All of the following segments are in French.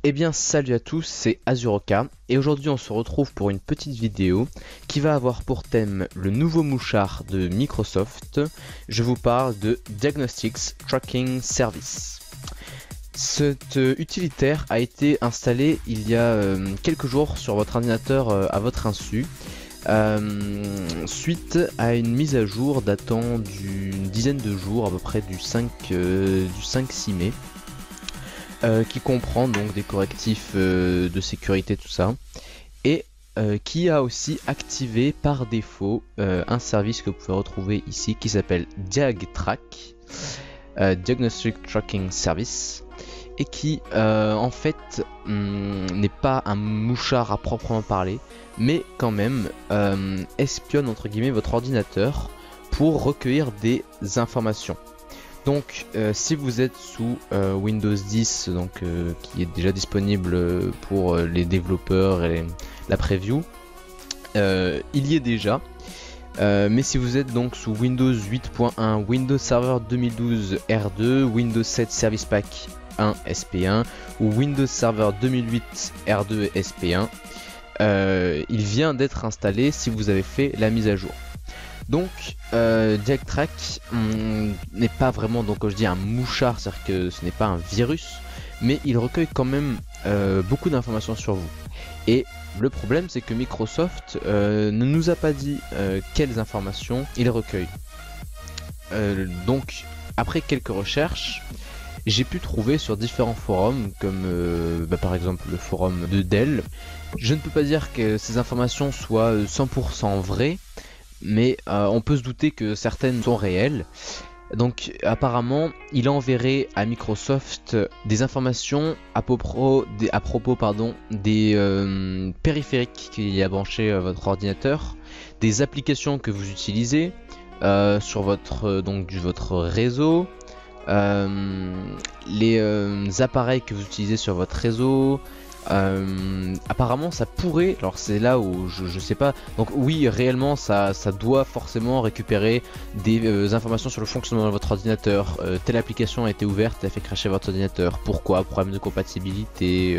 Eh bien salut à tous, c'est Azuroka et aujourd'hui on se retrouve pour une petite vidéo qui va avoir pour thème le nouveau mouchard de Microsoft. Je vous parle de Diagnostics Tracking Service. Cet utilitaire a été installé il y a quelques jours sur votre ordinateur à votre insu suite à une mise à jour datant d'une dizaine de jours, à peu près du 5-6 mai. Qui comprend donc des correctifs de sécurité, tout ça, et qui a aussi activé par défaut un service que vous pouvez retrouver ici qui s'appelle DiagTrack, Diagnostic Tracking Service, et qui en fait n'est pas un mouchard à proprement parler, mais quand même espionne entre guillemets votre ordinateur pour recueillir des informations. Donc si vous êtes sous Windows 10, donc, qui est déjà disponible pour les développeurs et la preview, il y est déjà. Mais si vous êtes donc sous Windows 8.1, Windows Server 2012 R2, Windows 7 Service Pack 1 SP1 ou Windows Server 2008 R2 et SP1, il vient d'être installé si vous avez fait la mise à jour. Donc DiagTrack n'est pas vraiment, donc quand je dis un mouchard, c'est-à-dire que ce n'est pas un virus, mais il recueille quand même beaucoup d'informations sur vous. Et le problème, c'est que Microsoft ne nous a pas dit quelles informations il recueille. Donc après quelques recherches, j'ai pu trouver sur différents forums, comme par exemple le forum de Dell. Je ne peux pas dire que ces informations soient 100% vraies, mais on peut se douter que certaines sont réelles. Donc apparemment il enverrait à Microsoft des informations à propos des périphériques qu'il y a branchés à votre ordinateur, des applications que vous utilisez sur votre réseau, les appareils que vous utilisez sur votre réseau. Apparemment ça pourrait, alors c'est là où je sais pas, donc oui réellement ça doit forcément récupérer des informations sur le fonctionnement de votre ordinateur. Telle application a été ouverte et a fait crasher votre ordinateur, pourquoi, problème de compatibilité,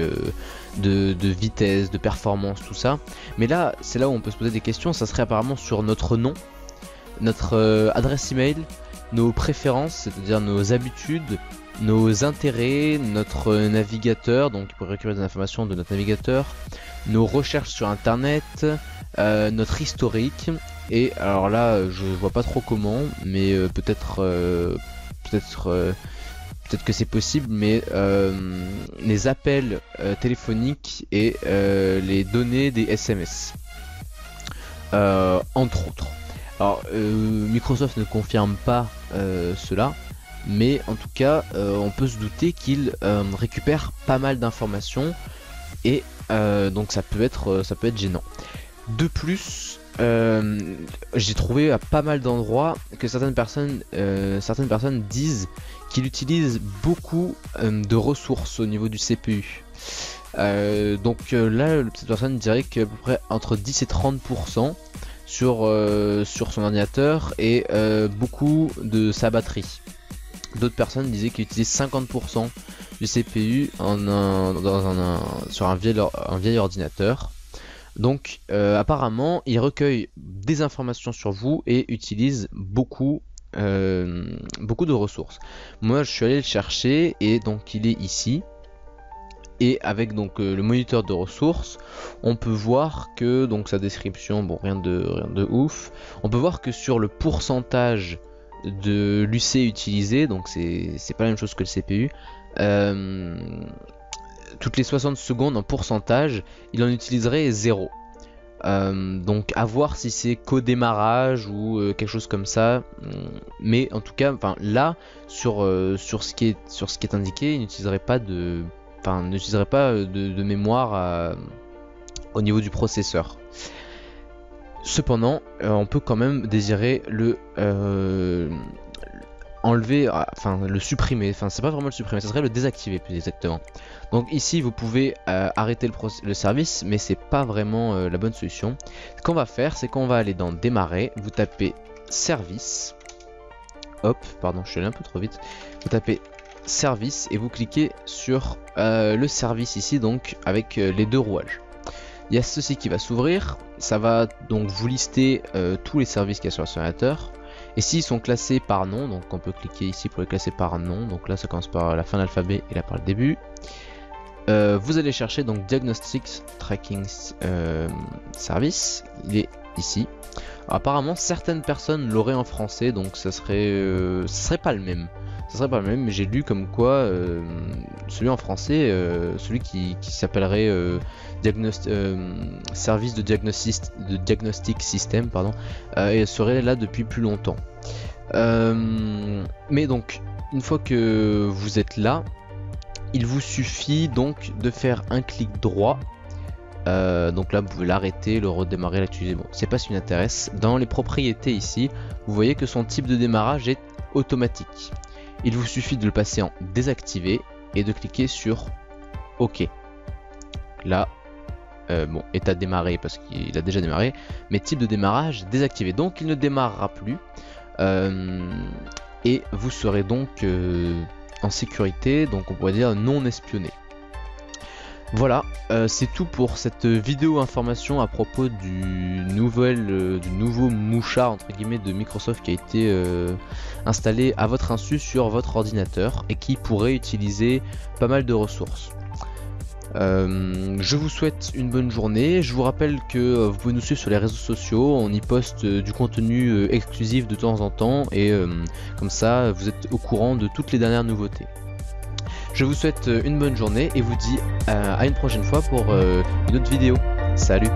de vitesse, de performance, tout ça. Mais là c'est là où on peut se poser des questions. Ça serait apparemment sur notre nom, notre adresse email, nos préférences, c'est-à-dire nos habitudes, nos intérêts, notre navigateur, donc il pourrait récupérer des informations de notre navigateur, nos recherches sur internet, notre historique. Et alors là je vois pas trop comment, mais peut-être que c'est possible, mais les appels téléphoniques et les données des SMS, entre autres. Alors Microsoft ne confirme pas cela, mais en tout cas on peut se douter qu'il récupère pas mal d'informations, et donc ça peut être gênant. De plus, j'ai trouvé à pas mal d'endroits que certaines personnes disent qu'il utilise beaucoup de ressources au niveau du CPU. Donc là cette personne dirait qu'à peu près entre 10 et 30% sur son ordinateur, et beaucoup de sa batterie. D'autres personnes disaient qu'il utilisait 50% du CPU sur un vieil ordinateur. Donc apparemment il recueille des informations sur vous et utilise beaucoup de ressources. Moi je suis allé le chercher et donc il est ici. Et avec donc le moniteur de ressources, on peut voir que, donc sa description, bon rien de ouf, on peut voir que sur le pourcentage de l'UC utilisé, donc c'est pas la même chose que le CPU, toutes les 60 secondes en pourcentage, il en utiliserait 0. Donc à voir si c'est qu'au démarrage ou quelque chose comme ça, mais en tout cas, là sur ce qui est indiqué, il n'utiliserait pas de mémoire au niveau du processeur. Cependant, on peut quand même désirer le enlever, le supprimer. C'est pas vraiment le supprimer, ça serait le désactiver plus exactement. Donc ici vous pouvez arrêter le service, mais c'est pas vraiment la bonne solution. Ce qu'on va faire, c'est qu'on va aller dans démarrer, vous tapez service, hop, pardon, je suis allé un peu trop vite, vous tapez service et vous cliquez sur le service ici, donc avec les 2 rouages. Il y a ceci qui va s'ouvrir, ça va donc vous lister tous les services qu'il y a sur l'ordinateur. Et s'ils sont classés par nom, donc on peut cliquer ici pour les classer par nom, donc là ça commence par la fin de l'alphabet et là par le début. Vous allez chercher donc Diagnostics Tracking Service, il est ici. Alors, apparemment certaines personnes l'auraient en français, donc ça serait pas le même. Ça serait pas le même, mais j'ai lu comme quoi celui en français, celui qui s'appellerait Service de Diagnostic System, pardon, serait là depuis plus longtemps. Mais donc, une fois que vous êtes là, il vous suffit donc de faire un clic droit. Donc là vous pouvez l'arrêter, le redémarrer, l'actualiser. Bon, c'est pas ce qui m'intéresse. Dans les propriétés ici, vous voyez que son type de démarrage est automatique. Il vous suffit de le passer en désactivé et de cliquer sur OK. Là, bon, état démarré parce qu'il a déjà démarré, mais type de démarrage désactivé. Donc il ne démarrera plus et vous serez donc en sécurité, donc on pourrait dire non espionné. Voilà, c'est tout pour cette vidéo information à propos du nouveau mouchard entre guillemets de Microsoft qui a été installé à votre insu sur votre ordinateur et qui pourrait utiliser pas mal de ressources. Je vous souhaite une bonne journée. Je vous rappelle que vous pouvez nous suivre sur les réseaux sociaux, on y poste du contenu exclusif de temps en temps et comme ça vous êtes au courant de toutes les dernières nouveautés. Je vous souhaite une bonne journée et vous dis à une prochaine fois pour une autre vidéo. Salut!